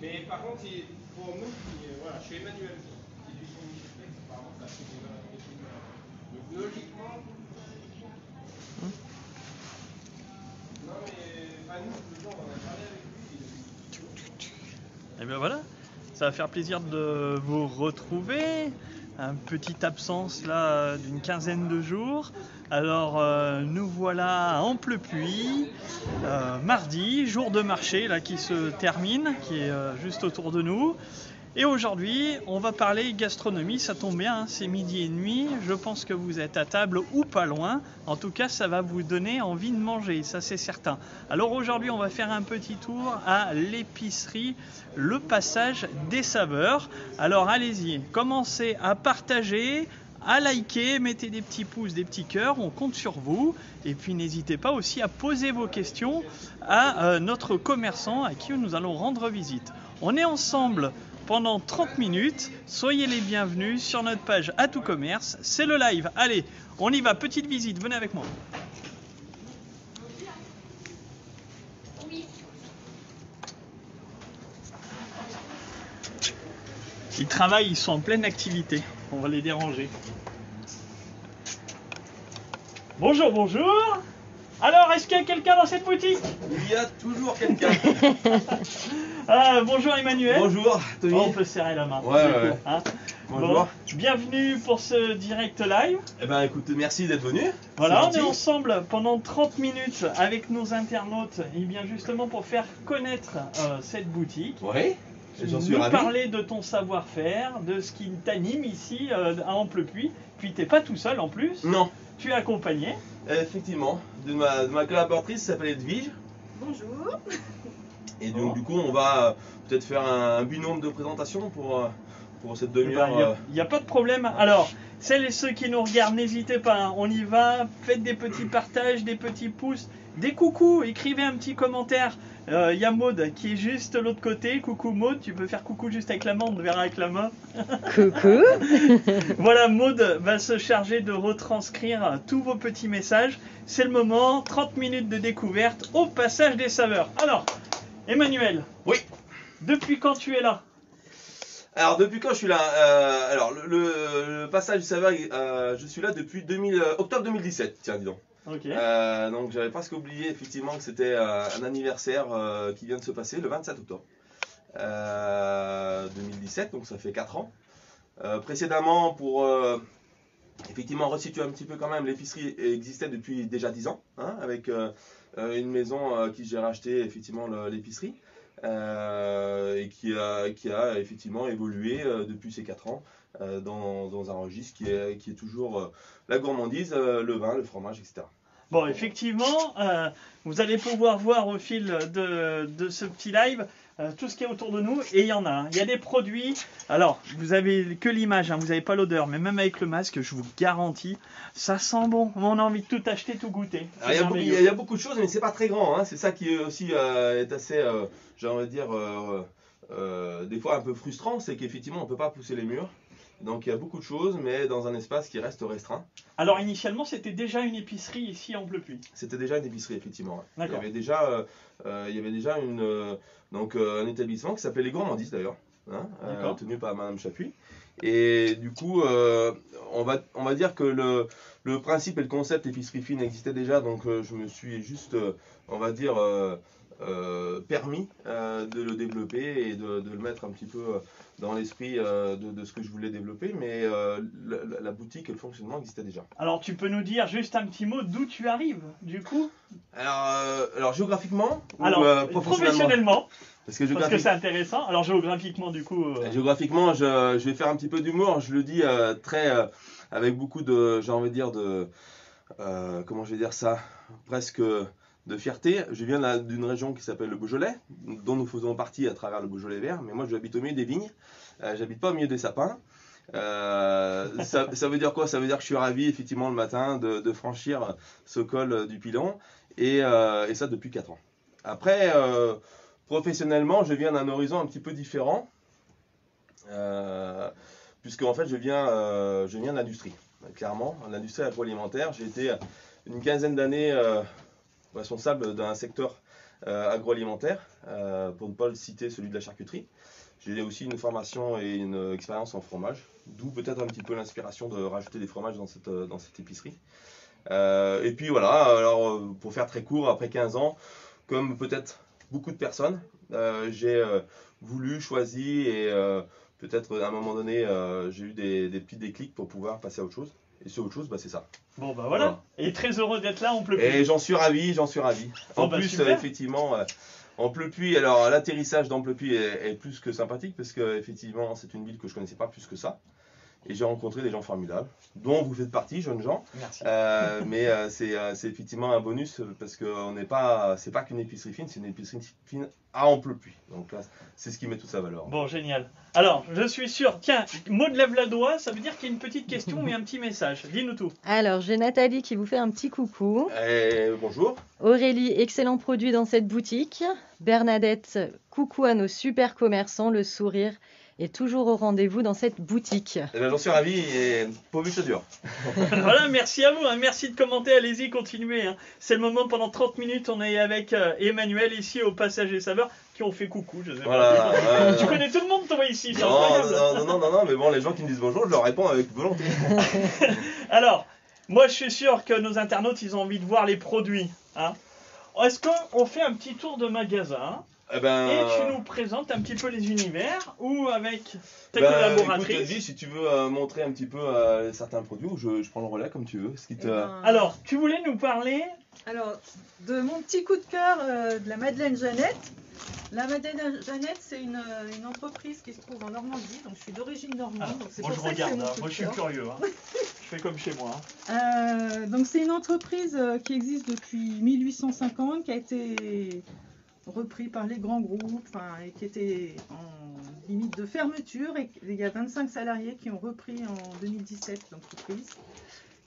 Mais par contre, pour nous, voilà, chez Emmanuel, qui lui sont mis chez Flex, apparemment, ça fait des trucs. Donc logiquement. Non, mais Manu, le jour, on en a parlé avec lui. Et bien voilà, ça va faire plaisir de vous retrouver. Une petite absence là d'une quinzaine de jours. Alors nous voilà en Amplepuis, mardi, jour de marché là qui se termine, qui est juste autour de nous. Et aujourd'hui, on va parler gastronomie, ça tombe bien, hein, c'est midi et demi, je pense que vous êtes à table ou pas loin. En tout cas, ça va vous donner envie de manger, ça c'est certain. Alors aujourd'hui, on va faire un petit tour à l'épicerie Le Passage des Saveurs. Alors allez-y, commencez à partager, à liker, mettez des petits pouces, des petits cœurs, on compte sur vous. Et puis n'hésitez pas aussi à poser vos questions à notre commerçant à qui nous allons rendre visite. On est ensemble pendant 30 minutes, soyez les bienvenus sur notre page À Tout Commerce, c'est le live. Allez, on y va, petite visite, venez avec moi. Ils travaillent, ils sont en pleine activité, on va les déranger. Bonjour, bonjour. Alors, est-ce qu'il y a quelqu'un dans cette boutique? Il y a toujours quelqu'un. Bonjour Emmanuel. Bonjour Tony. Oh, on peut serrer la main. Ouais. Hein, bonjour. Bon, bienvenue pour ce direct live. Eh ben écoute, merci d'être venu. Voilà, on est ensemble pendant 30 minutes avec nos internautes, et bien justement pour faire connaître cette boutique. Oui, j'en suis nous ravi. Parler de ton savoir-faire, de ce qui t'anime ici à Amplepuis. Puis t'es pas tout seul en plus. Non. Tu es accompagné. Effectivement, de ma collaboratrice qui s'appelle Edwige. Bonjour. Et donc du coup on va peut-être faire un binôme de présentation pour cette demi-heure. Il n'y a pas de problème. Alors, celles et ceux qui nous regardent, n'hésitez pas, hein, on y va, faites des petits partages, des petits pouces, des coucous, écrivez un petit commentaire. Il y a Maud qui est juste de l'autre côté. Coucou Maud, tu peux faire coucou juste avec la main, on te verra avec la main. Coucou. Voilà, Maud va se charger de retranscrire tous vos petits messages. C'est le moment, 30 minutes de découverte au Passage des Saveurs. Alors, Emmanuel. Oui. Depuis quand tu es là? Alors depuis quand je suis là alors le Passage des Saveurs, je suis là depuis octobre 2017, tiens dis donc. Ok. Donc j'avais presque oublié effectivement que c'était un anniversaire qui vient de se passer le 27 octobre 2017, donc ça fait 4 ans. Précédemment, pour effectivement resituer un petit peu quand même, l'épicerie existait depuis déjà 10 ans, hein, avec une maison qui j'ai racheté effectivement l'épicerie. Et qui a effectivement évolué depuis ces 4 ans dans un registre qui est toujours la gourmandise, le vin, le fromage, etc. Bon, effectivement, vous allez pouvoir voir au fil de ce petit live tout ce qui est autour de nous, et il y en a. Hein. Il y a des produits. Alors, vous avez que l'image, hein, vous n'avez pas l'odeur, mais même avec le masque, je vous garantis, ça sent bon. On a envie de tout acheter, tout goûter. Il y a beaucoup de choses, mais c'est pas très grand. Hein. C'est ça qui aussi est assez, j'ai envie de dire, des fois un peu frustrant, c'est qu'effectivement, on peut pas pousser les murs. Donc il y a beaucoup de choses, mais dans un espace qui reste restreint. Alors initialement, c'était déjà une épicerie ici à Amplepuis. C'était déjà une épicerie, effectivement. Ouais. Il y avait déjà un établissement qui s'appelait Les Gourmandises d'ailleurs, hein, tenu par Madame Chapuis. Et du coup, on va dire que le principe et le concept épicerie fine existait déjà, donc je me suis juste, on va dire, permis de le développer et de le mettre un petit peu dans l'esprit de ce que je voulais développer, mais la boutique et le fonctionnement existaient déjà. Alors tu peux nous dire juste un petit mot d'où tu arrives du coup? Alors géographiquement ou professionnellement parce que c'est intéressant. Alors géographiquement du coup Géographiquement je vais faire un petit peu d'humour, je le dis avec beaucoup de, j'ai envie de dire comment je vais dire ça, presque de fierté. Je viens d'une région qui s'appelle le Beaujolais, dont nous faisons partie à travers le Beaujolais vert, mais moi j'habite au milieu des vignes, j'habite pas au milieu des sapins. Ça veut dire quoi? Ça veut dire que je suis ravi effectivement le matin de franchir ce col du Pilon, et ça depuis 4 ans. Après, professionnellement, je viens d'un horizon un petit peu différent, puisque en fait je viens de l'industrie, clairement, l'industrie agroalimentaire. J'ai été une quinzaine d'années responsable d'un secteur agroalimentaire, pour ne pas le citer, celui de la charcuterie. J'ai aussi une formation et une expérience en fromage, d'où peut-être un petit peu l'inspiration de rajouter des fromages dans cette épicerie. Et puis voilà, alors pour faire très court, après 15 ans, comme peut-être beaucoup de personnes, j'ai voulu, choisi et peut-être à un moment donné, j'ai eu des petits déclics pour pouvoir passer à autre chose. Et ce autre chose, bah, c'est ça. Bon bah voilà, et très heureux d'être là, on pleut plus. Et j'en suis ravi, j'en suis ravi. En plus, effectivement, en Pleupui, alors l'atterrissage dans Pleupui est plus que sympathique parce que effectivement c'est une ville que je connaissais pas plus que ça. Et j'ai rencontré des gens formidables, dont vous faites partie, jeunes gens. Merci. Mais c'est effectivement un bonus parce que c'est pas qu'une épicerie fine, c'est une épicerie fine à en Pleupui. Donc là, c'est ce qui met toute sa valeur. Bon, génial. Alors, je suis sûr, tiens, Maud lève la doigt, ça veut dire qu'il y a une petite question ou un petit message. Dis-nous tout. Alors, j'ai Nathalie qui vous fait un petit coucou. Bonjour. Aurélie, excellent produit dans cette boutique. Bernadette, coucou à nos super commerçants, le sourire est toujours au rendez-vous dans cette boutique. Eh bien, j'en suis ravi et pourvu que ça dure. Voilà, merci à vous, hein. Merci de commenter, allez-y, continuez. Hein. C'est le moment, pendant 30 minutes, on est avec Emmanuel ici au Passage et Saveurs qui ont fait coucou. Je sais voilà, pas. Tu connais tout le monde, toi, ici. Non, mais bon, les gens qui me disent bonjour, je leur réponds avec volonté. Alors, moi, je suis sûr que nos internautes, ils ont envie de voir les produits. Hein. Est-ce qu'on fait un petit tour de magasin ? Et tu nous présentes un petit peu les univers ou avec ta collaboratrice. Écoute, si tu veux montrer un petit peu certains produits, ou je prends le relais comme tu veux. Alors, tu voulais nous parler de mon petit coup de cœur de la Madeleine Jeannette. La Madeleine Jeannette, c'est une entreprise qui se trouve en Normandie, donc je suis d'origine normande. Donc moi je regarde, moi je suis curieux. Hein. Je fais comme chez moi. Donc c'est une entreprise qui existe depuis 1850, qui a été repris par les grands groupes, et qui était en limite de fermeture, et il y a 25 salariés qui ont repris en 2017 l'entreprise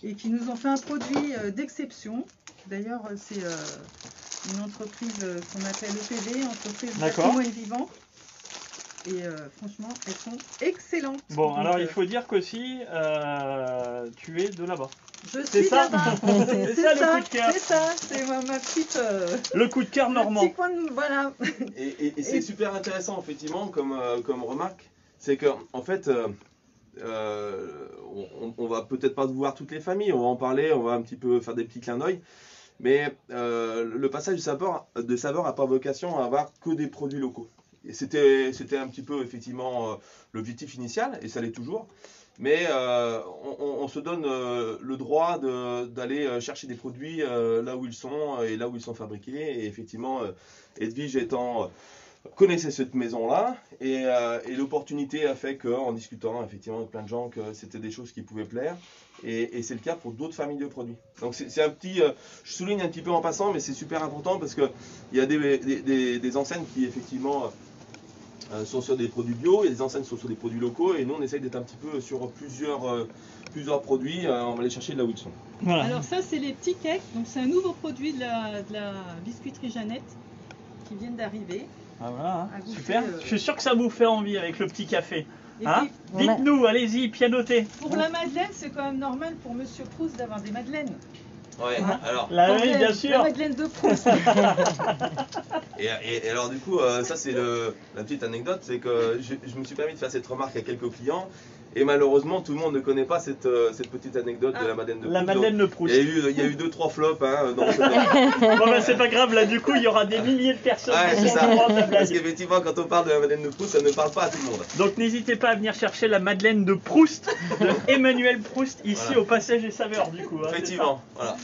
et qui nous ont fait un produit d'exception. D'ailleurs, c'est une entreprise qu'on appelle EPV, entreprise de patrimoine vivant. Et franchement, elles sont excellentes. Bon, alors il faut dire qu'aussi, tu es de là-bas. Je suis là-bas. C'est ça le coup de cœur. C'est ça, c'est ma petite... le coup de cœur normand. Petit coin de... Voilà. Et c'est super intéressant, effectivement, comme remarque. C'est qu'en fait, on va peut-être pas voir toutes les familles, on va en parler, on va un petit peu faire des petits clins d'œil. Mais le passage de saveur n'a pas vocation à avoir que des produits locaux. Et c'était un petit peu, effectivement, l'objectif initial, et ça l'est toujours. Mais on se donne le droit d'aller chercher des produits là où ils sont et là où ils sont fabriqués. Et effectivement, Edwige connaissait cette maison-là et l'opportunité a fait qu'en discutant effectivement avec plein de gens que c'était des choses qui pouvaient plaire. Et c'est le cas pour d'autres familles de produits. Donc c'est un petit, je souligne un petit peu en passant, mais c'est super important parce qu'il y a des enseignes qui effectivement sont sur des produits bio, il y a des enseignes qui sont sur des produits locaux, et nous on essaye d'être un petit peu sur plusieurs produits, on va les chercher de là où ils sont. Voilà. Alors ça c'est les petits cakes, donc c'est un nouveau produit de la biscuiterie Jeannette qui viennent d'arriver. Ah voilà, hein. Super, je suis sûr que ça vous fait envie avec le petit café. Hein, puis, dites-nous, allez-y, pianotez. Pour la Madeleine, c'est quand même normal pour Monsieur Proust d'avoir des madeleines. Ouais, alors. Oui, bien sûr. La Madeleine de Proust. et alors du coup, ça c'est la petite anecdote, c'est que je me suis permis de faire cette remarque à quelques clients. Et malheureusement, tout le monde ne connaît pas cette petite anecdote de la Madeleine de Proust. La Madeleine de Proust. Il y a eu 2-3 flops. Hein, dans bon, ben c'est pas grave, là du coup, il y aura des milliers de personnes qui sont au courant de la blague. Parce qu'effectivement, quand on parle de la Madeleine de Proust, ça ne parle pas à tout le monde. Donc n'hésitez pas à venir chercher la Madeleine de Proust, de Emmanuel Proust, ici au Passage et Saveurs, du coup. Hein, effectivement, voilà.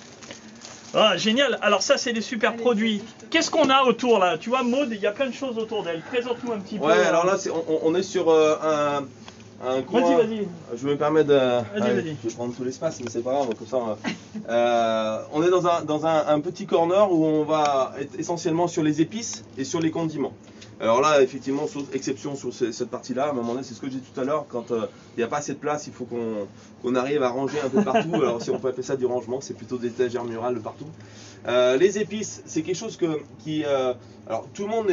Ah, génial, alors ça c'est des super produits. Qu'est-ce qu'on a autour là? Tu vois, Maud, il y a plein de choses autour d'elle. Présente-nous un petit peu. Ouais, alors là, on est sur un coin. Vas-y. Je me permets de. Vas-y. Je vais prendre tout l'espace, mais c'est pas grave. Comme ça, on est dans un petit corner où on va être essentiellement sur les épices et sur les condiments. Alors là, effectivement, exception sur cette partie-là. À un moment donné, c'est ce que j'ai dit tout à l'heure. Quand il n'y a pas assez de place, il faut qu'on arrive à ranger un peu partout. Alors si on peut appeler ça du rangement, c'est plutôt des étagères murales partout. Les épices, c'est quelque chose qui alors tout le monde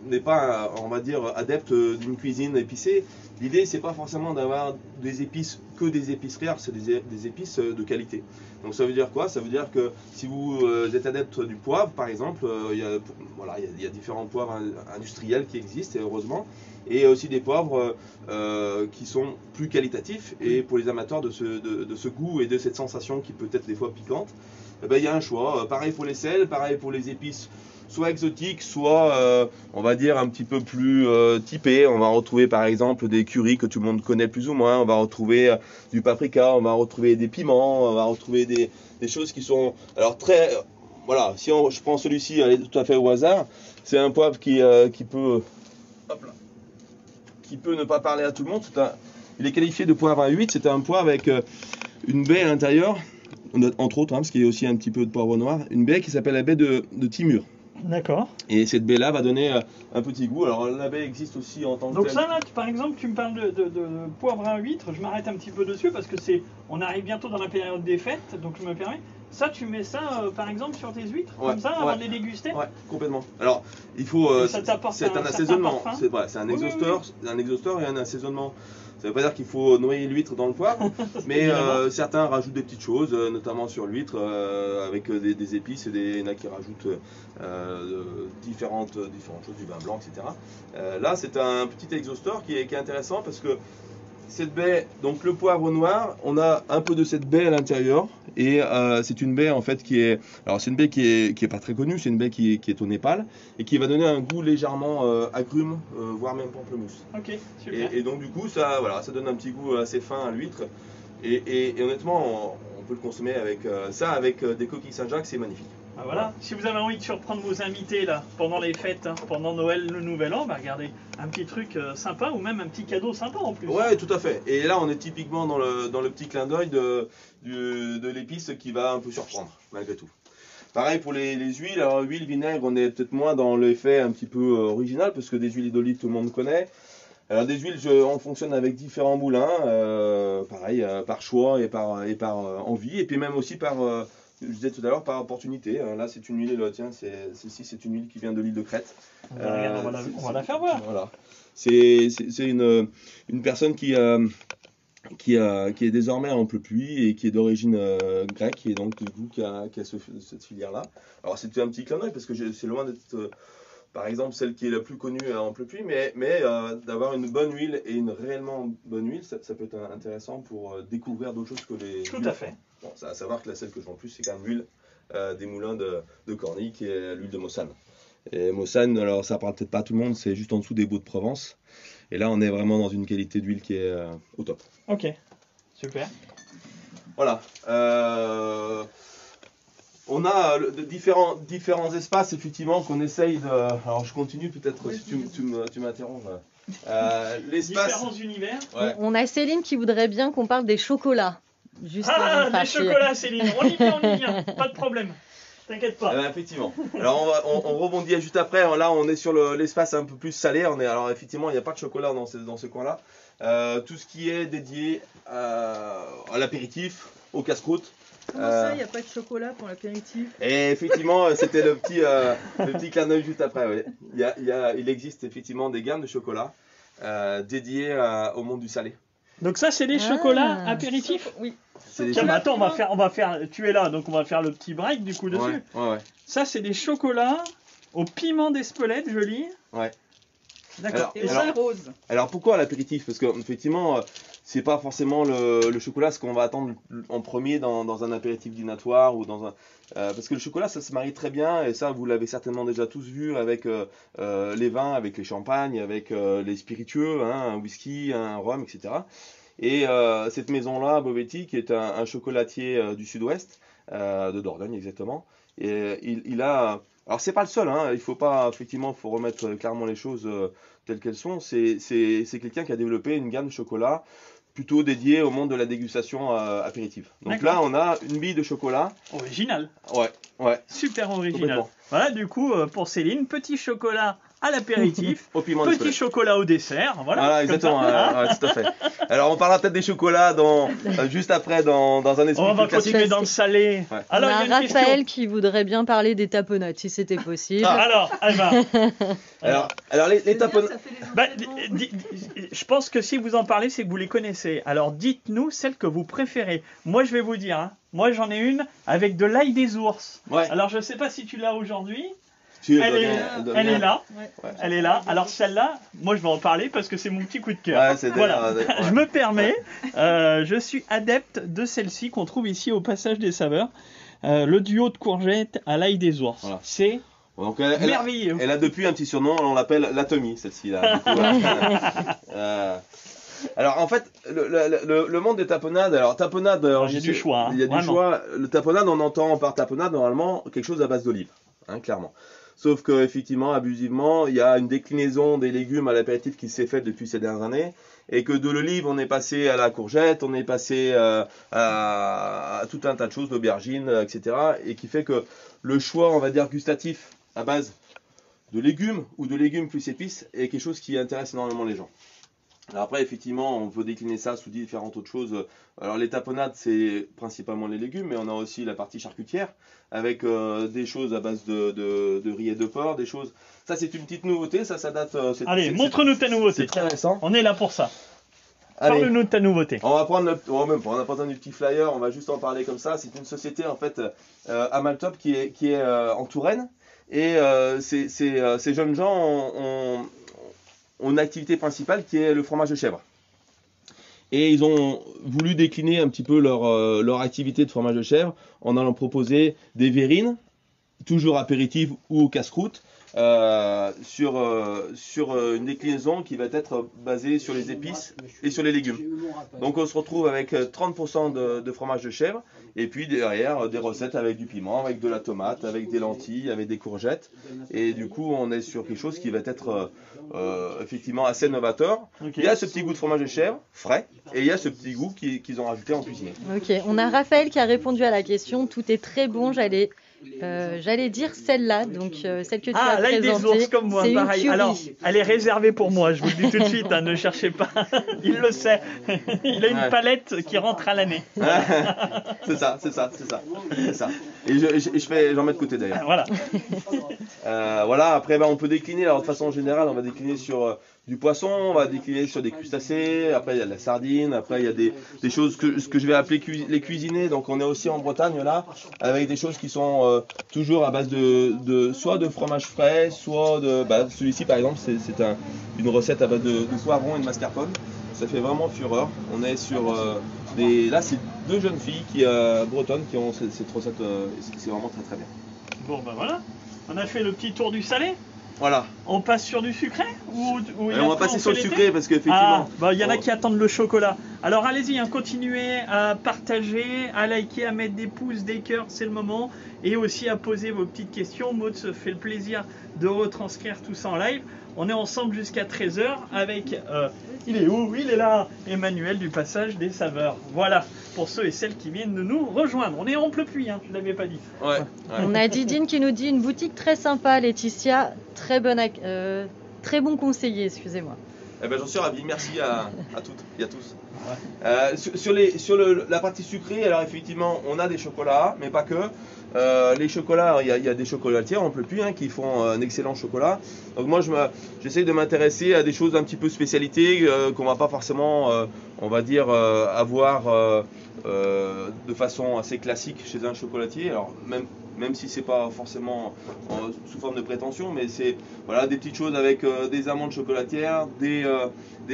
n'est pas, on va dire, adepte d'une cuisine épicée, l'idée c'est pas forcément d'avoir des épices que des épices rares, c'est des épices de qualité. Donc ça veut dire quoi? Ça veut dire que si vous êtes adepte du poivre par exemple, il y a différents poivres industriels qui existent et heureusement, et aussi des poivres qui sont plus qualitatifs, et pour les amateurs de ce goût et de cette sensation qui peut être des fois piquante, il y a un choix. Pareil pour les sels, pareil pour les épices, soit exotiques, soit on va dire un petit peu plus typées. On va retrouver par exemple des currys que tout le monde connaît plus ou moins, on va retrouver du paprika, on va retrouver des piments, on va retrouver des choses qui sont alors très... voilà, si je prends celui-ci tout à fait au hasard, c'est un poivre qui peut... hop là, qui peut ne pas parler à tout le monde. Il est qualifié de poivre à 8, c'est un poivre avec une baie à l'intérieur, entre autres, parce qu'il y a aussi un petit peu de poivre noir, une baie qui s'appelle la baie de Timur. D'accord. Et cette baie-là va donner un petit goût. Alors la baie existe aussi en tant que Donc telle. ça là, par exemple, tu me parles de poivre à huître, je m'arrête un petit peu dessus parce que on arrive bientôt dans la période des fêtes, donc je me permets. Ça, tu mets ça par exemple sur tes huîtres, comme ça, avant de les déguster? Ouais, complètement. Alors, il faut. C'est un assaisonnement. C'est un exhausteur, un exhausteur et un assaisonnement. Ça ne veut pas dire qu'il faut noyer l'huître dans le poivre, mais certains rajoutent des petites choses, notamment sur l'huître, avec des épices, et il y en a qui rajoutent différentes choses, du vin blanc, etc. Là, c'est un petit exhausteur qui est intéressant parce que cette baie, donc le poivre noir, on a un peu de cette baie à l'intérieur, et c'est une baie en fait qui est, alors c'est une baie qui est pas très connue, c'est une baie qui est au Népal et qui va donner un goût légèrement agrume, voire même pamplemousse. Ok, super. Et donc du coup ça donne un petit goût assez fin à l'huître, et honnêtement on peut le consommer avec ça, avec des coquilles Saint-Jacques, c'est magnifique. Ah, voilà. Si vous avez envie de surprendre vos invités là pendant les fêtes, pendant Noël, le Nouvel An, regardez, un petit truc sympa, ou même un petit cadeau sympa en plus. Ouais, tout à fait. Et là, on est typiquement dans le petit clin d'œil de l'épice qui va un peu surprendre, malgré tout. Pareil pour les huiles. Alors, huile, vinaigre, on est peut-être moins dans l'effet un petit peu original, parce que des huiles d'olive, tout le monde connaît. Alors, des huiles, on fonctionne avec différents moulins, pareil, par choix et par envie, et puis même aussi par... je disais tout à l'heure, par opportunité. Là, c'est une huile, tiens, c'est une huile qui vient de l'île de Crète. Regarde, on va la faire voir. Voilà. C'est une personne qui est désormais en Plepuis et qui est d'origine grecque, et donc du coup qui a cette filière-là. Alors c'était un petit clin d'œil parce que c'est loin d'être, par exemple, celle qui est la plus connue en Plepuis, mais d'avoir une bonne huile et une réellement bonne huile, ça peut être intéressant pour découvrir d'autres choses que les... Tout à fait. Bon, à savoir que celle que je vends plus, c'est quand même l'huile des moulins de Corny, qui est l'huile de Mossane. Et Mossane, alors ça parle peut-être pas à tout le monde, c'est juste en dessous des Baux de Provence. Et là, on est vraiment dans une qualité d'huile qui est au top. Ok, super. Voilà. On a différents espaces, effectivement, qu'on essaye de... Alors, je continue peut-être, si tu m'interromps. Différents univers. Ouais. On a Céline qui voudrait bien qu'on parle des chocolats. Juste avant de des partir. chocolats, Céline. On y vient, pas de problème. T'inquiète pas. Effectivement. Alors on rebondit juste après. Là on est sur l'espace un peu plus salé. Alors effectivement il n'y a pas de chocolat dans ce coin-là. Tout ce qui est dédié à l'apéritif, au casse-croûte. Comment ça, il n'y a pas de chocolat pour l'apéritif? Et effectivement c'était le petit clin d'œil juste après. Ouais. Il existe effectivement des gammes de chocolat dédiées au monde du salé. Donc ça c'est des chocolats apéritifs? Oui. Tiens, mais attends, on va faire, tu es là, donc on va faire le petit break du coup dessus. Ouais. Ça c'est des chocolats au piment d'Espelette, je lis. Ouais. D'accord. Et au vin rose. Alors pourquoi l'apéritif? Parce qu'effectivement, c'est pas forcément le chocolat ce qu'on va attendre en premier dans un apéritif dînatoire ou dans un... parce que le chocolat ça se marie très bien, et ça vous l'avez certainement déjà tous vu avec les vins, avec les champagnes, avec les spiritueux, un whisky, un rhum, etc. Et cette maison-là, Bovetti, qui est un chocolatier du sud-ouest, de Dordogne exactement, et il a... Alors c'est pas le seul, il faut remettre clairement les choses telles qu'elles sont. C'est quelqu'un qui a développé une gamme de chocolat plutôt dédiée au monde de la dégustation apéritive. Donc là on a une bille de chocolat. Original. Ouais. Super original. Voilà, du coup, pour Céline, petit chocolat à l'apéritif, Au piment petit chocolat au dessert. Voilà, exactement, tout à fait. Alors, on parlera peut-être des chocolats juste après, dans un esprit on va plus classique. continuer dans le salé. Ouais. Alors, on il y a a une Raphaël question. qui voudrait bien parler des tapenades, si c'était possible. Alors, Alma. Alors les tapenades. Ça fait les Bah, entraînements. je pense que si vous en parlez, c'est que vous les connaissez. Alors dites-nous celle que vous préférez. Moi, je vais vous dire, hein, moi j'en ai une avec de l'ail des ours. Ouais. Alors je ne sais pas si tu l'as aujourd'hui. Si, Elle est là. Ouais. Elle est là. Alors celle-là, moi je vais en parler parce que c'est mon petit coup de cœur. Ouais, c'est Voilà. ouais. Je me permets. Je suis adepte de celle-ci qu'on trouve ici au Passage des Saveurs. Le duo de courgettes à l'ail des ours. Voilà. C'est Donc, merveilleux. Elle a depuis un petit surnom, on l'appelle l'Atomy, celle-ci là. Du coup, alors en fait, le monde des tapenades, alors tapenade, il y a du choix. Hein, il y a du choix. Le tapenade, on entend par tapenade normalement quelque chose à base d'olive, hein, clairement. Sauf que effectivement, abusivement, il y a une déclinaison des légumes à l'apéritif qui s'est faite depuis ces dernières années, et que de l'olive, on est passé à la courgette, on est passé à tout un tas de choses, d'aubergines, etc. Et qui fait que le choix, on va dire, gustatif à base de légumes ou de légumes plus épices est quelque chose qui intéresse énormément les gens. Alors après, effectivement, on peut décliner ça sous différentes autres choses. Alors les tapenades, c'est principalement les légumes, mais on a aussi la partie charcutière, avec des choses à base de riz et de porc, des choses... Ça, c'est une petite nouveauté, ça date... Allez, montre-nous ta nouveauté. C'est très récent. On est là pour ça. Allez, Parle-nous de ta nouveauté. on va prendre on n'a pas besoin du petit flyer, on va juste en parler comme ça. C'est une société, en fait, Amaltop, qui est en Touraine. Et ces jeunes gens ont une activité principale qui est le fromage de chèvre. Et ils ont voulu décliner un petit peu leur activité de fromage de chèvre en allant proposer des verrines, toujours apéritives ou casse-croûte, sur une déclinaison qui va être basée sur les épices et sur les légumes. Donc on se retrouve avec 30% de fromage de chèvre et puis derrière des recettes avec du piment, avec de la tomate, avec des lentilles, avec des courgettes. Et du coup on est sur quelque chose qui va être effectivement assez novateur. Okay. Il y a ce petit goût de fromage de chèvre frais et il y a ce petit goût qu'ils ont rajouté en cuisine. Ok, on a Raphaël qui a répondu à la question. Tout est très bon. J'allais dire celle-là, donc celle que tu as l'ail présentée. des ours comme moi, c'est pareil. une curry. Alors, elle est réservée pour moi, je vous le dis tout de suite, hein, ne cherchez pas. Il le sait. Il a une palette qui rentre à l'année. C'est ça. Et j'en mets de côté d'ailleurs. Voilà. Voilà, après on peut décliner, alors de façon générale on va décliner sur du poisson, on va décliner sur des crustacés, après il y a de la sardine, après il y a des choses ce que je vais appeler les cuisinés, donc on est aussi en Bretagne là, avec des choses qui sont toujours à base soit de fromage frais, soit de... celui-ci par exemple c'est une recette à base de poivron et de mascarpone, ça fait vraiment fureur, on est sur là c'est deux jeunes filles bretonnes qui ont cette recette, c'est vraiment très très bien. Bon ben voilà, on a fait le petit tour du salé. Voilà. On passe sur du sucré ou on va passer sur le sucré parce qu'effectivement... il y en a qui attendent le chocolat. Alors allez-y, continuez à partager, à liker, à mettre des pouces, des cœurs, c'est le moment. Et aussi à poser vos petites questions. Maud se fait le plaisir de retranscrire tout ça en live. On est ensemble jusqu'à 13h avec... il est où? Il est là, Emmanuel du Passage des Saveurs. Voilà, pour ceux et celles qui viennent de nous rejoindre. On est en Amplepuis, je ne l'avais pas dit. Ouais. On a Didine qui nous dit une boutique très sympa, Laetitia, très bon conseiller, excusez-moi. Eh ben, j'en suis ravi, merci à toutes et à tous. Ouais. Sur la partie sucrée, alors effectivement, on a des chocolats, mais pas que. Les chocolats, il y a des chocolatiers en Amplepuis qui font un excellent chocolat. Donc moi, j'essaie de m'intéresser à des choses un petit peu spécialités qu'on va pas forcément, on va dire, avoir de façon assez classique chez un chocolatier. Alors même si c'est pas forcément sous forme de prétention, mais c'est voilà des petites choses avec des amandes chocolatières,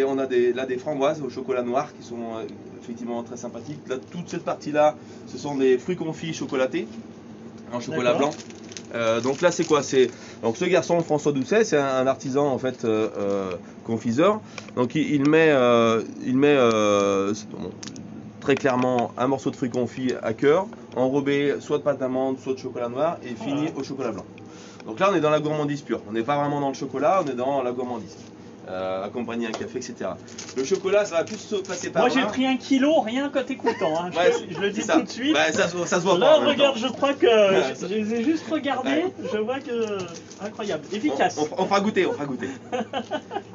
on a des framboises au chocolat noir qui sont effectivement très sympathiques. Là, toute cette partie-là, ce sont des fruits confits chocolatés en chocolat blanc. Donc là, c'est quoi? Donc ce garçon, François Doucet, c'est un artisan en fait confiseur. Donc il met très clairement un morceau de fruits confits à cœur, enrobé soit de pâte d'amande, soit de chocolat noir et fini au chocolat blanc. Donc là on est dans la gourmandise pure, on n'est pas vraiment dans le chocolat, on est dans la gourmandise. accompagner un café, etc. Le chocolat, ça va plus se passer par Moi j'ai pris 1 kilo rien qu'en t'écoutant, hein. Ouais, je le dis c'est ça. tout de suite. Ouais, ça se voit Là, pas. regarde, je crois que je les ai juste regardés, je vois que incroyable, efficace. On fera goûter,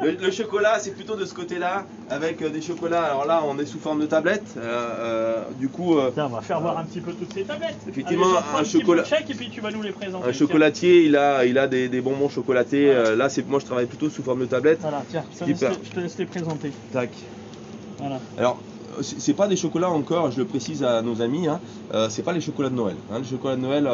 Le chocolat, c'est plutôt de ce côté-là, avec des chocolats. Alors là, on est sous forme de tablette. Du coup, Tiens, on va faire voir un petit peu toutes ces tablettes. Effectivement, allez, un chocolat. Et puis tu vas nous les présenter. Un chocolatier, il a des bonbons chocolatés. Voilà. Là, moi, je travaille plutôt sous forme de tablette. Voilà, tiens, je te laisse les présenter. Tac. Voilà. Alors, c'est pas des chocolats encore, je le précise à nos amis, hein, c'est pas les chocolats de Noël. Hein. Les chocolats de Noël,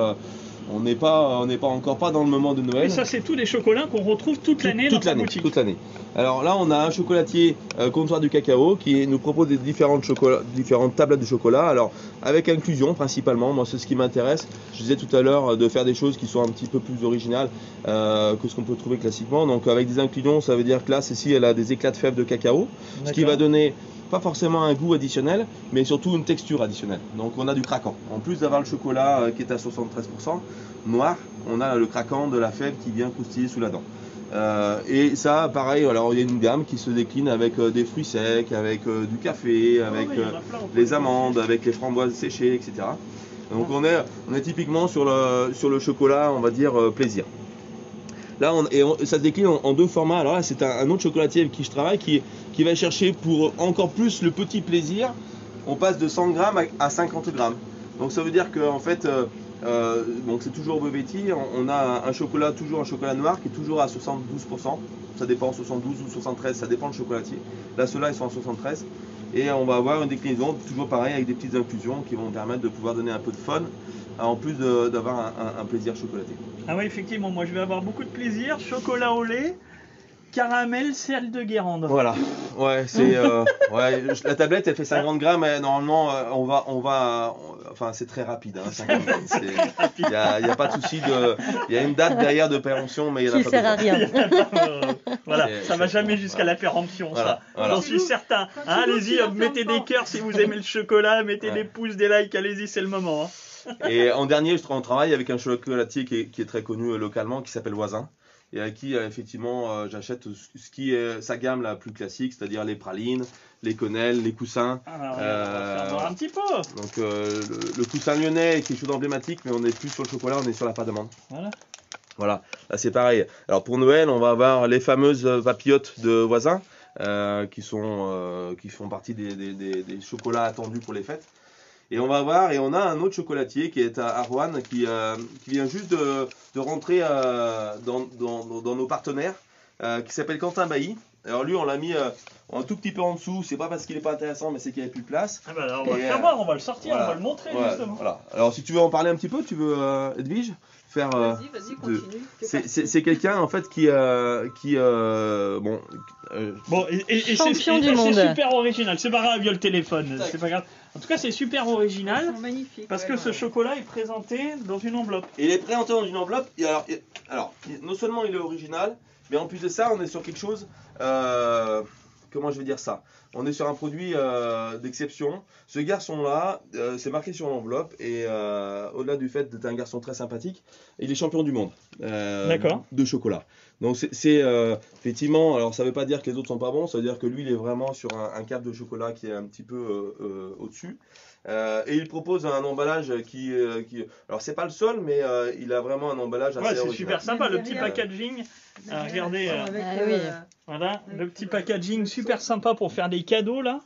on n'est pas encore pas dans le moment de Noël. Et ça, c'est tous des chocolats qu'on retrouve toute l'année dans la boutique. Toute l'année. Alors là, on a un chocolatier comptoir du cacao qui nous propose des différentes tablettes de chocolat. Alors, avec inclusion principalement, moi c'est ce qui m'intéresse. Je disais tout à l'heure de faire des choses qui sont un petit peu plus originales que ce qu'on peut trouver classiquement. Donc, avec des inclusions, ça veut dire que là, celle-ci, elle a des éclats de fèves de cacao, ce qui va donner pas forcément un goût additionnel, mais surtout une texture additionnelle. Donc on a du craquant. En plus d'avoir le chocolat qui est à 73% noir, on a le craquant de la fève qui vient croustiller sous la dent. Et ça, pareil, alors il y a une gamme qui se décline avec des fruits secs, avec du café, avec les amandes, avec les framboises séchées, etc. Donc on est typiquement sur le chocolat, on va dire plaisir. Là, ça se décline en 2 formats. Alors là, c'est un autre chocolatier avec qui je travaille qui va chercher pour encore plus le petit plaisir. On passe de 100 grammes à 50 grammes. Donc ça veut dire que en fait, donc c'est toujours Bovetti. On a toujours un chocolat noir qui est toujours à 72%. Ça dépend, 72 ou 73, ça dépend le chocolatier. Là, ceux-là, ils sont à 73. Et on va avoir une déclinaison toujours pareil avec des petites infusions qui vont permettre de pouvoir donner un peu de fun, en plus d'avoir un plaisir chocolaté. Ah oui, effectivement, moi je vais avoir beaucoup de plaisir. Chocolat au lait, caramel, sel de Guérande. Voilà, ouais, c'est la tablette elle fait 50 grammes, et normalement enfin c'est très rapide, hein, 50 grammes. Il n'y a pas de souci il y a une date derrière de péremption, mais il y en a Qui pas sert à rien. Voilà, ça va jamais jusqu'à la péremption, ça. Voilà. J'en suis certain. Hein, allez-y, mettez des cœurs si vous aimez le chocolat, mettez des pouces, des likes, allez-y, c'est le moment. Hein. Et en dernier, on travaille avec un chocolatier qui est très connu localement, qui s'appelle Voisin, et à qui effectivement j'achète ce qui est sa gamme la plus classique, c'est-à-dire les pralines, les quenelles, les coussins. Alors, on va faire voir un petit peu. Donc le coussin lyonnais est quelque chose d'emblématique, mais on n'est plus sur le chocolat, on est sur la pâte d'amande. Voilà, là c'est pareil. Alors pour Noël, on va avoir les fameuses papillotes de Voisin, qui font partie des chocolats attendus pour les fêtes. Et on a un autre chocolatier qui est à Roanne, qui vient juste de rentrer dans nos partenaires, qui s'appelle Quentin Bailly. Alors lui, on l'a mis un tout petit peu en dessous, c'est pas parce qu'il est pas intéressant, mais c'est qu'il n'y avait plus de place. Ah bah alors, on va le faire voir, on va le sortir, voilà. on va le montrer justement. Voilà. Alors si tu veux en parler un petit peu, tu veux Edwige faire. Vas-y, continue. C'est quelqu'un en fait qui Bon, et Champion du monde. c'est super original. C'est pas grave, il y a le téléphone, c'est pas grave. En tout cas, c'est super original. Ils sont magnifiques. Parce que ce chocolat est présenté dans une enveloppe. Il est présenté dans une enveloppe. Et alors, non seulement il est original, mais en plus de ça, on est sur quelque chose. Comment je vais dire ça? On est sur un produit d'exception. Ce garçon-là, c'est marqué sur l'enveloppe. Et au-delà du fait d'être un garçon très sympathique, il est champion du monde de chocolat. Donc c'est effectivement, alors ça ne veut pas dire que les autres sont pas bons, ça veut dire que lui il est vraiment sur un cap de chocolat qui est un petit peu au-dessus. Et il propose un emballage qui alors c'est pas le seul, mais il a vraiment un emballage assez original. C'est super sympa, le petit packaging. Regardez, voilà, le petit packaging super sympa pour faire des cadeaux là.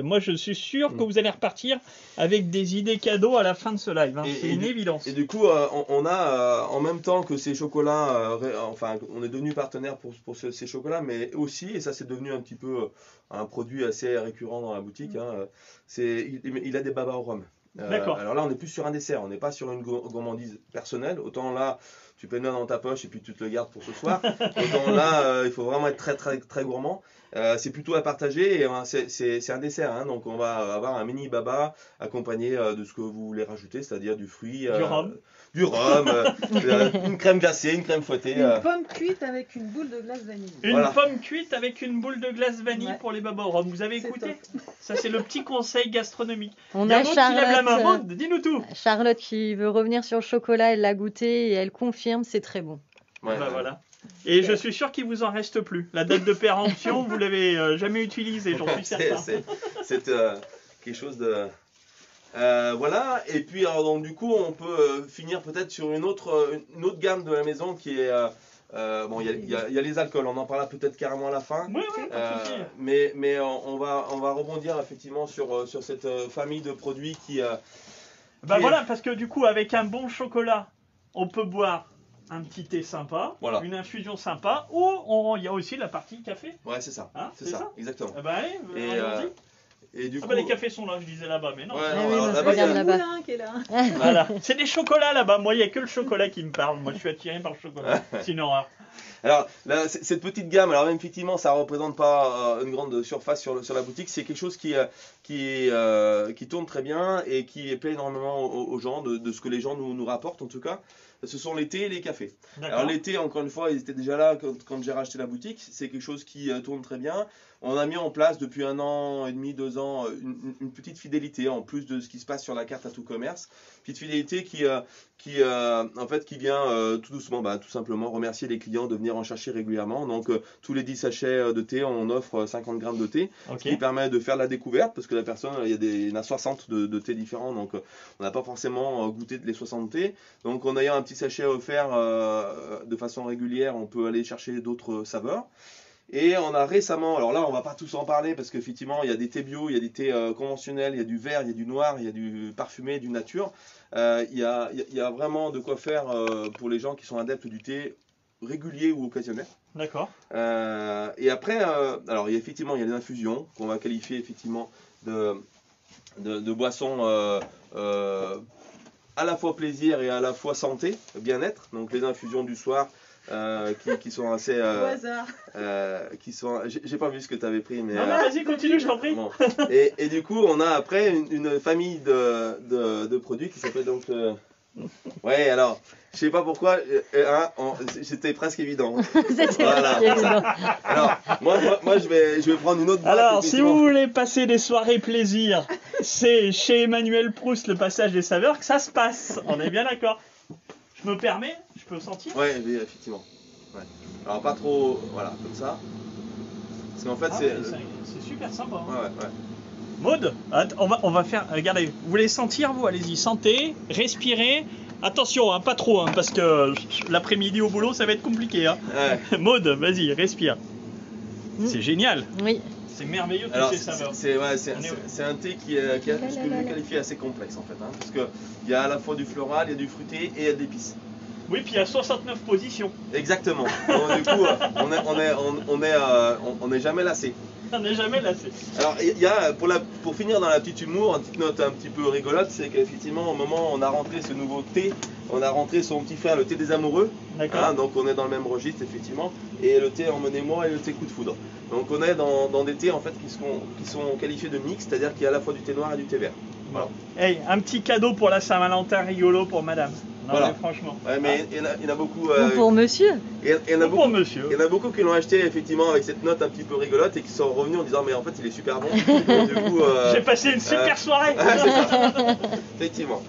Moi je suis sûr que vous allez repartir avec des idées cadeaux à la fin de ce live, hein. C'est une évidence. Et du coup on a en même temps que ces chocolats, enfin on est devenu partenaire pour ces chocolats, mais aussi, et ça c'est devenu un petit peu un produit assez récurrent dans la boutique, hein, il a des babas au rhum. D'accord. Alors là on est plus sur un dessert, on n'est pas sur une gourmandise personnelle, autant là tu peux le mettre dans ta poche et puis tu te le gardes pour ce soir, autant là il faut vraiment être très très très gourmand. C'est plutôt à partager et c'est un dessert, hein, donc on va avoir un mini baba accompagné de ce que vous voulez rajouter, c'est-à-dire du fruit, du rhum, une crème glacée, une crème fouettée. Une pomme cuite avec une boule de glace vanille. Une pomme cuite avec une boule de glace vanille pour les babas au rhum. Vous avez écouté? Ça c'est le petit conseil gastronomique. On Il y a a Maud qui lève la main. Charlotte, Maud, dis-nous tout. Charlotte qui veut revenir sur le chocolat, elle l'a goûté et elle confirme, c'est très bon. Ouais, Bah voilà. Et je suis sûr qu'il vous en reste plus. La date de péremption, vous l'avez jamais utilisée, j'en suis certain. C'est quelque chose de... voilà, et puis alors, donc, du coup on peut finir peut-être sur une autre gamme de la maison qui est... bon, il y a les alcools, on en parlera peut-être carrément à la fin. Oui, oui, mais on va rebondir effectivement sur cette famille de produits qui... voilà, parce que du coup avec un bon chocolat, on peut boire un petit thé sympa, voilà. Une infusion sympa, ou il y a aussi la partie café. Ouais, c'est ça, hein, c'est ça, exactement. Allez, allons-y. Et du coup... les cafés sont là, je disais là-bas, mais non. Là-bas, il y a le moulin qui est là. Voilà. C'est des chocolats là-bas. Moi, il n'y a que le chocolat qui me parle. Moi, je suis attiré par le chocolat. C'est une horreur. Alors, là, cette petite gamme, alors même effectivement, ça ne représente pas une grande surface sur la boutique. C'est quelque chose qui tourne très bien et qui plaît énormément aux gens, de ce que les gens nous rapportent en tout cas. Ce sont les thés et les cafés. Alors les thés, encore une fois, ils étaient déjà là quand j'ai racheté la boutique. C'est quelque chose qui tourne très bien. On a mis en place depuis 1 an et demi, 2 ans, une petite fidélité en plus de ce qui se passe sur la carte à tout commerce. Petite fidélité qui vient tout doucement, tout simplement remercier les clients de venir en chercher régulièrement. Donc tous les 10 sachets de thé, on offre 50 grammes de thé, ce qui permet de faire la découverte parce que la personne, il y en a 60 de thés différents, donc on n'a pas forcément goûté les 60 thés. Donc en ayant un petit sachet offert de façon régulière, on peut aller chercher d'autres saveurs. Et on a récemment, alors là on va pas tous en parler parce qu'effectivement il y a des thés bio, il y a des thés conventionnels, il y a du vert, il y a du noir, il y a du parfumé, du nature. Il y a vraiment de quoi faire pour les gens qui sont adeptes du thé régulier ou occasionnel. D'accord. Et après, alors il y a les infusions qu'on va qualifier effectivement de boissons à la fois plaisir et à la fois santé, bien-être. Donc les infusions du soir. Qui sont assez... Au hasard. J'ai pas vu ce que tu avais pris, mais... Non, vas-y, continue, je t'en prie. Bon. Et du coup, on a après une famille de produits qui s'appelle donc... Ouais, alors, je sais pas pourquoi, c'était presque évident. C'était presque évident. Alors, moi je vais prendre une autre boîte. Alors, si vous voulez passer des soirées plaisir, c'est chez Emmanuel Proust, le passage des saveurs, que ça se passe. On est bien d'accord. Je me permets, je peux sentir? Ouais, effectivement. Ouais. Alors pas trop, voilà, comme ça. Parce qu'en fait c'est super sympa. Hein. Ouais. Maud, on va faire, regardez, vous voulez sentir vous? Allez-y, sentez, respirez. Attention, hein, pas trop, hein, parce que l'après-midi au boulot ça va être compliqué. Hein. Ouais. Maud, vas-y, respire. C'est génial. Oui. C'est merveilleux alors, toutes ces saveurs. C'est un thé qui est ce que je qualifie assez complexe en fait, hein, parce qu'il y a à la fois du floral, il y a du fruité et il y a de l'épice. Oui, puis il y a 69 positions. Exactement. Donc, du coup, on n'est jamais lassé. On n'est jamais lassé. Alors, il y a, pour finir dans la petite humour, une petite note un petit peu rigolote, c'est qu'effectivement, au moment où on a rentré ce nouveau thé, on a rentré son petit frère, le thé des amoureux. D'accord. Hein, donc on est dans le même registre, effectivement. Et le thé emmenez-moi et le thé coup de foudre. Donc on est dans des thés en fait qui sont qualifiés de mix, c'est-à-dire qu'il y a à la fois du thé noir et du thé vert. Voilà. Hey, un petit cadeau pour la Saint-Valentin rigolo pour madame. Non, voilà. mais franchement. Ouais, mais il y en a beaucoup. Ou pour monsieur. Il y en a beaucoup, pour monsieur. Il y en a beaucoup qui l'ont acheté effectivement avec cette note un petit peu rigolote et qui sont revenus en disant mais en fait il est super bon. Donc, du coup, j'ai passé une super soirée. C'est ça. Effectivement.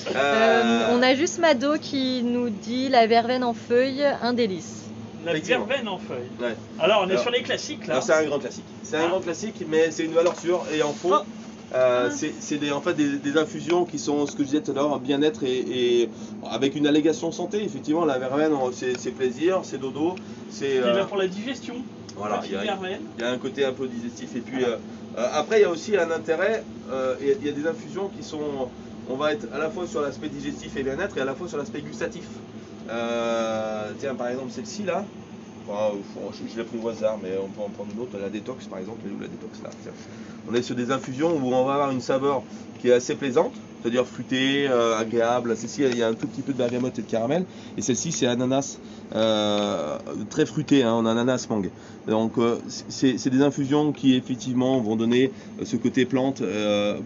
On a juste Mado qui nous dit la verveine en feuille, un délice. La verveine en feuille. Ouais. Alors on est sur les classiques là. C'est un grand classique. C'est un grand classique, mais c'est une valeur sûre et en fond. C'est en fait des infusions qui sont ce que je disais tout à l'heure, bien-être et avec une allégation santé. Effectivement, la verveine, c'est plaisir, c'est dodo. C'est là pour la digestion. Voilà, il y a un côté un peu digestif. Et puis après, il y a aussi un intérêt. Il y a des infusions qui sont. On va être à la fois sur l'aspect digestif et bien-être et à la fois sur l'aspect gustatif. Tiens, par exemple, celle-ci là. Je l'ai pris au hasard, mais on peut en prendre une autre, la détox par exemple, la détox là. On est sur des infusions où on va avoir une saveur qui est assez plaisante, c'est-à-dire fruitée, agréable. Celle-ci, il y a un tout petit peu de bergamote et de caramel, et celle-ci c'est ananas, très fruité, hein, en ananas mangue. Donc c'est des infusions qui effectivement vont donner ce côté plante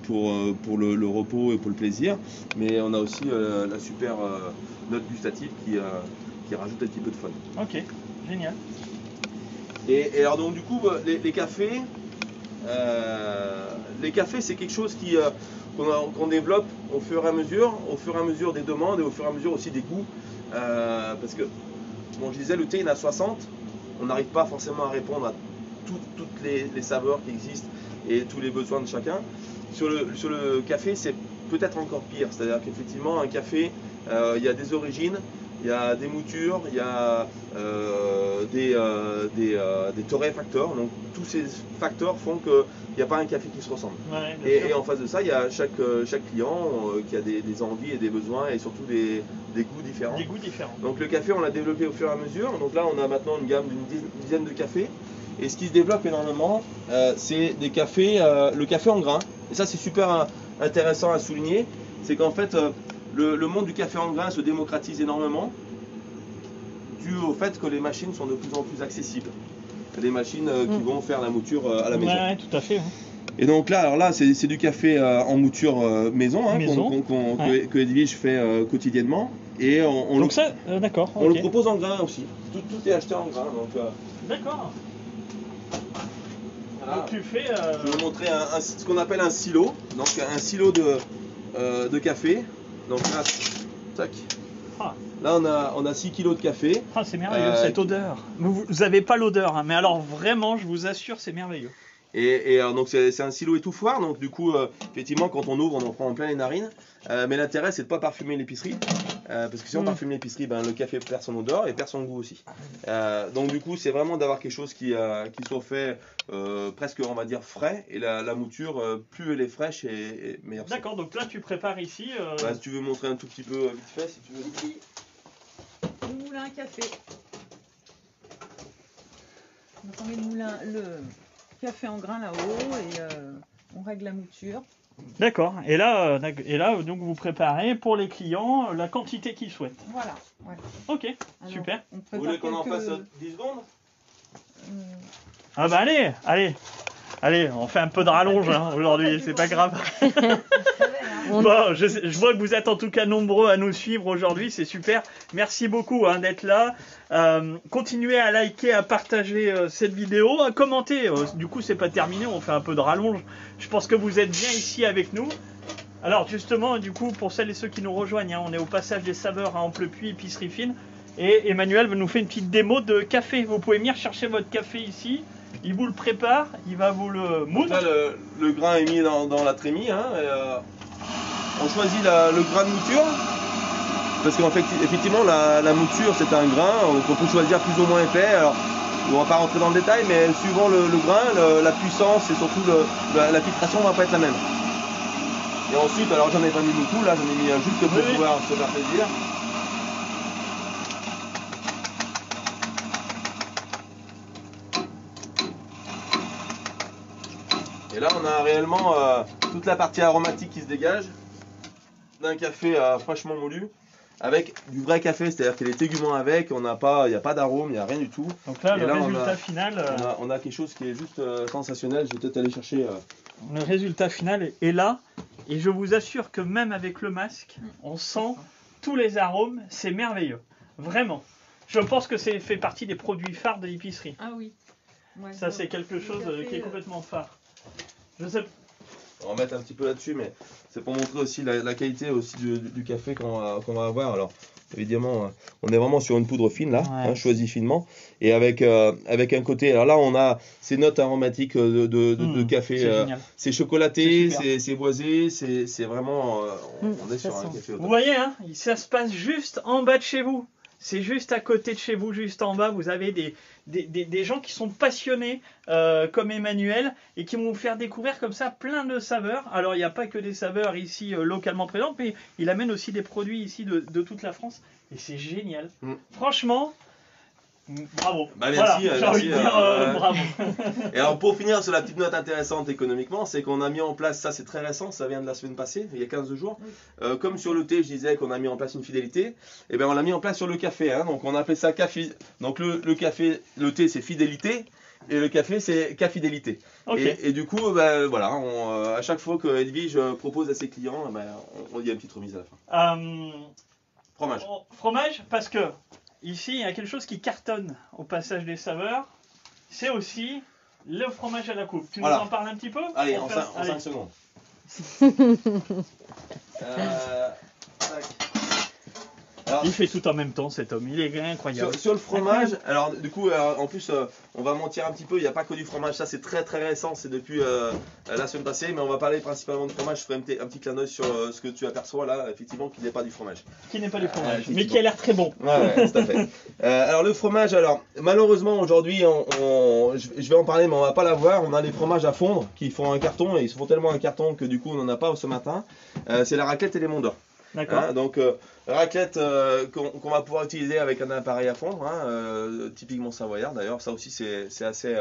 pour le repos et pour le plaisir, mais on a aussi la super note gustative qui rajoute un petit peu de fun. Ok. Génial. Et alors donc du coup les cafés c'est quelque chose qu'on développe au fur et à mesure des demandes et au fur et à mesure aussi des goûts parce que bon, je disais, le thé, il y en a 60. On n'arrive pas forcément à répondre à toutes les saveurs qui existent et tous les besoins de chacun. Sur le café, c'est peut-être encore pire. C'est-à-dire qu'effectivement, un café, il y a des origines, il y a des moutures, il y a des torréfacteurs. Donc tous ces facteurs font qu'il n'y a pas un café qui se ressemble. Ouais, et en face de ça, il y a chaque client qui a des envies et des besoins et surtout des goûts différents. Des goûts différents. Donc le café, on l'a développé au fur et à mesure. Donc là, on a maintenant une gamme d'une dizaine de cafés. Et ce qui se développe énormément, c'est des cafés, le café en grains. Et ça, c'est super intéressant à souligner. C'est qu'en fait, le monde du café en grains se démocratise énormément dû au fait que les machines sont de plus en plus accessibles. Les machines qui vont faire la mouture à la maison. Ouais, tout à fait. Hein. Et donc là, alors là, c'est du café en mouture maison, hein, que Edwige fait quotidiennement. Et donc ça, d'accord. On le propose en grains aussi. Tout est acheté en grains. D'accord. Voilà. Donc tu fais. Je vais vous montrer ce qu'on appelle un silo. Donc un silo de café. Donc là, tac. Ah. Là, on a 6 kg de café. Ah, c'est merveilleux cette odeur. Vous n'avez pas l'odeur, hein, mais alors vraiment, je vous assure, c'est merveilleux. Et donc c'est un silo étouffoir, donc du coup effectivement quand on ouvre on en prend en plein les narines, mais l'intérêt c'est de ne pas parfumer l'épicerie, parce que si on parfume l'épicerie, ben, le café perd son odeur et perd son goût aussi. Donc du coup c'est vraiment d'avoir quelque chose qui soit fait presque on va dire frais, et la mouture plus elle est fraîche et meilleure. D'accord, donc là tu prépares ici. Si tu veux montrer un tout petit peu vite fait si tu veux. Ici, le moulin à café. Donc on met le café en grains là-haut et on règle la mouture. D'accord. Et là, donc vous préparez pour les clients la quantité qu'ils souhaitent. Voilà. Ouais. Ok, Alors, super. Vous voulez qu'on en fasse 10 secondes? Ah bah allez, on fait un peu de rallonge hein, aujourd'hui, c'est pas grave. Bon, je vois que vous êtes en tout cas nombreux à nous suivre aujourd'hui, c'est super. Merci beaucoup hein, d'être là. Continuez à liker, à partager cette vidéo, à commenter. Du coup, c'est pas terminé, on fait un peu de rallonge. Je pense que vous êtes bien ici avec nous. Alors justement, du coup, pour celles et ceux qui nous rejoignent, hein, on est au passage des saveurs à Amplepuis, épicerie fine. Et Emmanuel nous fait une petite démo de café. Vous pouvez venir chercher votre café ici. Il vous le prépare, il va vous le moudre. Là, le grain est mis dans la trémie. Hein, on choisit le grain de mouture. Parce qu'en fait, effectivement, la mouture, c'est un grain qu'on peut choisir plus ou moins épais. Alors, on ne va pas rentrer dans le détail, mais suivant le grain, la puissance et surtout la filtration ne va pas être la même. Et ensuite, alors j'en ai pas mis beaucoup, là j'en ai mis juste pour pouvoir se faire plaisir. Et là, on a réellement toute la partie aromatique qui se dégage d'un café fraîchement moulu avec du vrai café, c'est-à-dire qu'il y a les téguments avec, il n'y a pas d'arôme, il n'y a rien du tout. Donc là, le résultat final... On a quelque chose qui est juste sensationnel, je vais peut-être aller chercher... Le résultat final est là, et je vous assure que même avec le masque, on sent tous les arômes, c'est merveilleux, vraiment. Je pense que c'est fait partie des produits phares de l'épicerie. Ah oui. Ouais, ça, c'est quelque chose qui est complètement phare. Je sais. On va mettre un petit peu là-dessus, mais c'est pour montrer aussi la qualité aussi du café qu'on va avoir. Alors, évidemment, on est vraiment sur une poudre fine là, hein, choisie finement, et avec un côté. Alors là, on a ces notes aromatiques de café. C'est chocolaté, c'est boisé, c'est vraiment. On est sur un café. Vous voyez, hein, ça se passe juste en bas de chez vous. C'est juste à côté de chez vous, juste en bas, vous avez des gens qui sont passionnés comme Emmanuel et qui vont vous faire découvrir comme ça plein de saveurs. Alors il n'y a pas que des saveurs ici localement présentes, mais il amène aussi des produits ici de toute la France et c'est génial. Franchement, bravo. Bah merci, voilà, j'ai envie de dire bravo. Et alors pour finir sur la petite note intéressante économiquement, c'est qu'on a mis en place, ça c'est très récent, ça vient de la semaine passée, il y a 15 jours, comme sur le thé je disais qu'on a mis en place une fidélité, et bien on l'a mis en place sur le café, hein, donc on a appelé ça café, donc le café, le thé c'est fidélité, et le café c'est fidélité. Okay. Et du coup, ben, voilà, à chaque fois que Edwige propose à ses clients, ben, on dit une petite remise à la fin. Fromage. Fromage, parce que ici, il y a quelque chose qui cartonne au passage des saveurs. C'est aussi le fromage à la coupe. Tu nous en parles un petit peu? Allez, en 5 secondes. Il fait tout en même temps cet homme, il est incroyable. Sur le fromage, alors du coup, en plus, on va mentir un petit peu, il n'y a pas que du fromage, ça c'est très récent, c'est depuis la semaine passée, mais on va parler principalement de fromage. Je ferai un petit clin d'œil sur ce que tu aperçois là, effectivement, qui n'est pas du fromage. Qui n'est pas du fromage, mais qui a l'air très bon. Ouais, tout à fait. Alors le fromage, malheureusement aujourd'hui, je vais en parler, mais on va pas l'avoir. On a les fromages à fondre qui font un carton, et ils se font tellement un carton que du coup on n'en a pas ce matin. C'est la raclette et les Monts d'Or. D'accord. Donc raclette qu'on va pouvoir utiliser avec un appareil à fondre, typiquement savoyard d'ailleurs, ça aussi c'est assez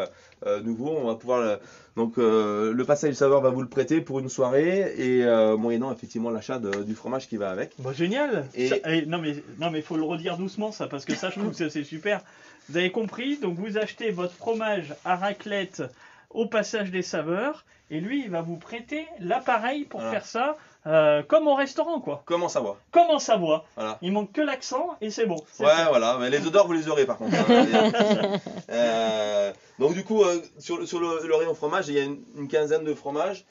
nouveau. On va pouvoir donc le passage du saveur va vous le prêter pour une soirée et moyennant effectivement l'achat du fromage qui va avec. Bon, génial. Non mais faut le redire doucement ça, parce que ça je trouve que c'est super. Vous avez compris, donc vous achetez votre fromage à raclette au passage des saveurs et lui il va vous prêter l'appareil pour faire ça. Comme au restaurant quoi. Comment ça va? Comment ça va? Voilà. Il manque que l'accent et c'est bon. Ouais ça. Voilà, mais les odeurs vous les aurez par contre. Donc du coup sur le rayon fromage il y a une quinzaine de fromages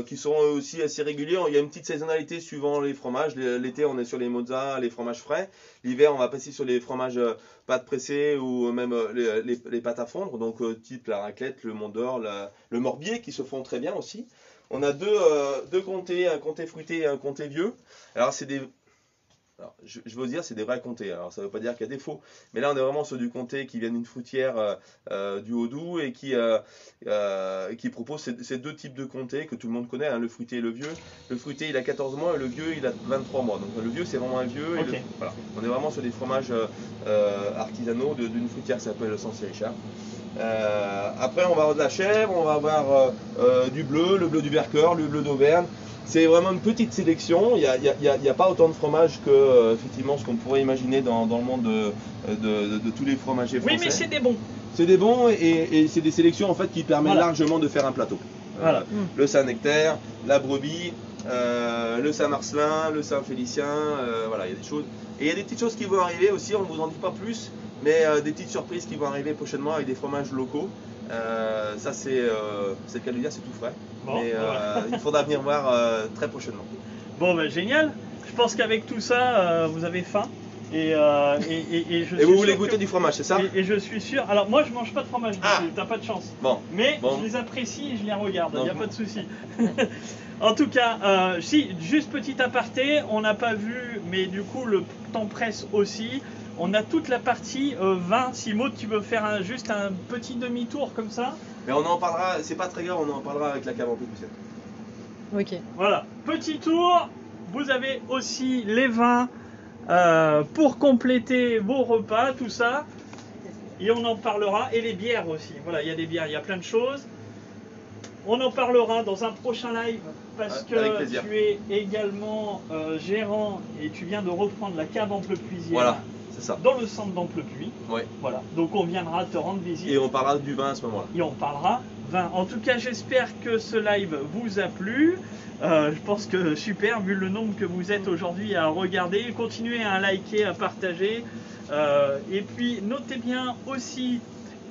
qui sont aussi assez réguliers. Il y a une petite saisonnalité suivant les fromages. L'été on est sur les mozza, les fromages frais. L'hiver on va passer sur les fromages pâtes pressées ou même les pâtes à fondre. Donc type la raclette, le Mont d'Or, le morbier qui se font très bien aussi. On a deux comtés, un comté fruité et un comté vieux. Alors c'est des... Alors, je veux dire, c'est des vrais comtés. Alors ça ne veut pas dire qu'il y a des faux. Mais là on est vraiment sur du comté qui vient d'une fruitière du Haut-Doubs et qui propose ces deux types de comtés que tout le monde connaît, le fruité et le vieux. Le fruité il a 14 mois et le vieux il a 23 mois. Donc le vieux c'est vraiment un vieux. Et voilà. On est vraiment sur des fromages artisanaux d'une fruitière qui s'appelle le Saint-Richard. Après on va avoir de la chèvre, on va avoir du bleu, le bleu du Vercors, le bleu d'Auvergne. C'est vraiment une petite sélection, il n'y a pas autant de fromage que effectivement ce qu'on pourrait imaginer dans le monde de tous les fromagers français. Oui mais c'est des bons. C'est des bons et c'est des sélections en fait qui permettent largement de faire un plateau. Voilà. Le Saint-Nectaire, la brebis, le Saint-Marcelin, le Saint-Félicien, voilà il y a des choses. Et il y a des petites choses qui vont arriver aussi, on ne vous en dit pas plus, mais des petites surprises qui vont arriver prochainement avec des fromages locaux. Ça c'est le cas de dire, c'est tout frais. Bon, mais il faudra venir voir très prochainement. Bon ben génial. Je pense qu'avec tout ça, vous avez faim. Et vous voulez goûter du fromage, c'est ça? Et je suis sûr. Alors moi je mange pas de fromage, t'as pas de chance. Bon. Mais je les apprécie et je les regarde, il n'y a pas de souci. En tout cas, si, juste petit aparté, on n'a pas vu, mais du coup le temps presse aussi. On a toute la partie vin. Si Maud, tu veux faire juste un petit demi-tour comme ça. Mais on en parlera, c'est pas très grave, on en parlera avec la cave en plus. Ok. Voilà, petit tour. Vous avez aussi les vins pour compléter vos repas, tout ça. Et on en parlera. Et les bières aussi. Voilà, il y a des bières, il y a plein de choses. On en parlera dans un prochain live parce que tu es également gérant et tu viens de reprendre la cave Amplepuisière. Voilà. Ça. Dans le centre d'Amplepuis. Oui. Voilà. Donc on viendra te rendre visite. Et on parlera du vin à ce moment-là. Et on parlera vin. En tout cas, j'espère que ce live vous a plu. Je pense que super, vu le nombre que vous êtes aujourd'hui à regarder. Continuez à liker, à partager. Et puis notez bien aussi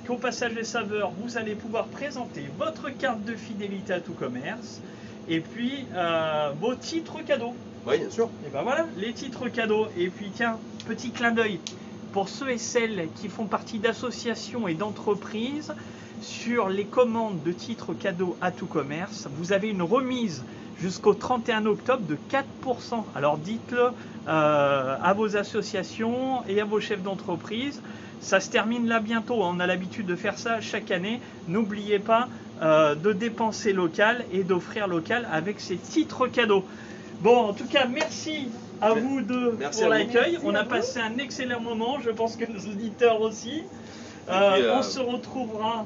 qu'au passage des saveurs, vous allez pouvoir présenter votre carte de fidélité à tout commerce. Et puis vos titres cadeaux. Oui, bien sûr. Et ben voilà, les titres cadeaux. Et puis tiens, petit clin d'œil pour ceux et celles qui font partie d'associations et d'entreprises, sur les commandes de titres cadeaux à tout commerce, vous avez une remise jusqu'au 31 octobre de 4%. Alors dites-le à vos associations et à vos chefs d'entreprise. Ça se termine là bientôt, on a l'habitude de faire ça chaque année. N'oubliez pas de dépenser local et d'offrir local avec ces titres cadeaux. Bon, en tout cas, merci à vous deux pour l'accueil. On a passé un excellent moment, je pense que nos auditeurs aussi. On se retrouvera,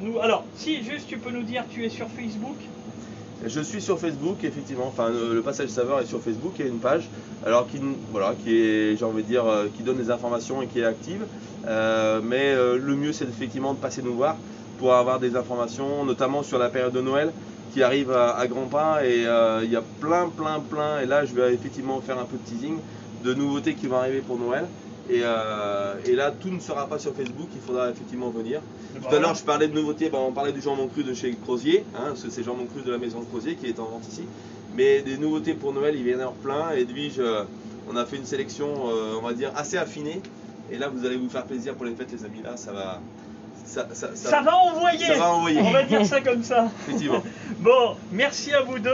nous. Alors, si juste tu peux nous dire, tu es sur Facebook? Je suis sur Facebook, effectivement. Enfin, le passage saveur est sur Facebook. Il y a une page, alors qui est, j'ai envie de dire, qui donne des informations et qui est active. Mais le mieux, c'est effectivement de passer nous voir pour avoir des informations, notamment sur la période de Noël qui arrive à grands pas. Et il y a plein. Et là, je vais effectivement faire un peu de teasing de nouveautés qui vont arriver pour Noël. Et là, tout ne sera pas sur Facebook, il faudra effectivement venir. Tout à l'heure, je parlais de nouveautés, on parlait du jambon cru de chez Crozier, c'est jambon cru de la maison de Crozier qui est en vente ici. Mais des nouveautés pour Noël, il vient y en avoir plein. Edwige on a fait une sélection, on va dire, assez affinée. Et là, vous allez vous faire plaisir pour les fêtes, les amis. Là, ça va... Ça va envoyer. Ça va envoyer. On va dire ça comme ça. Effectivement. Bon, merci à vous deux.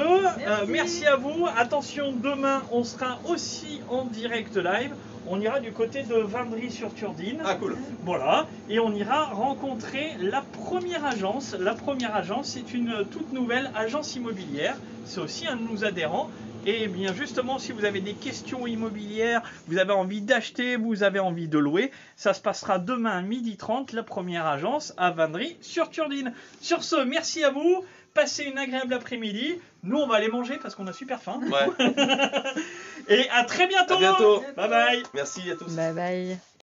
Merci à vous. Attention, demain, on sera aussi en direct live. On ira du côté de Vindry-sur-Turdine. Ah, cool. Voilà. Et on ira rencontrer la première agence. La première agence, c'est une toute nouvelle agence immobilière. C'est aussi un de nos adhérents. Et bien justement, si vous avez des questions immobilières, vous avez envie d'acheter, vous avez envie de louer, ça se passera demain à 12h30, la première agence à Vindry-sur-Turdine. Sur ce, merci à vous, passez une agréable après-midi. Nous, on va aller manger parce qu'on a super faim. Ouais. Et à très bientôt. À bientôt. Bye bye. Merci à tous. Bye bye.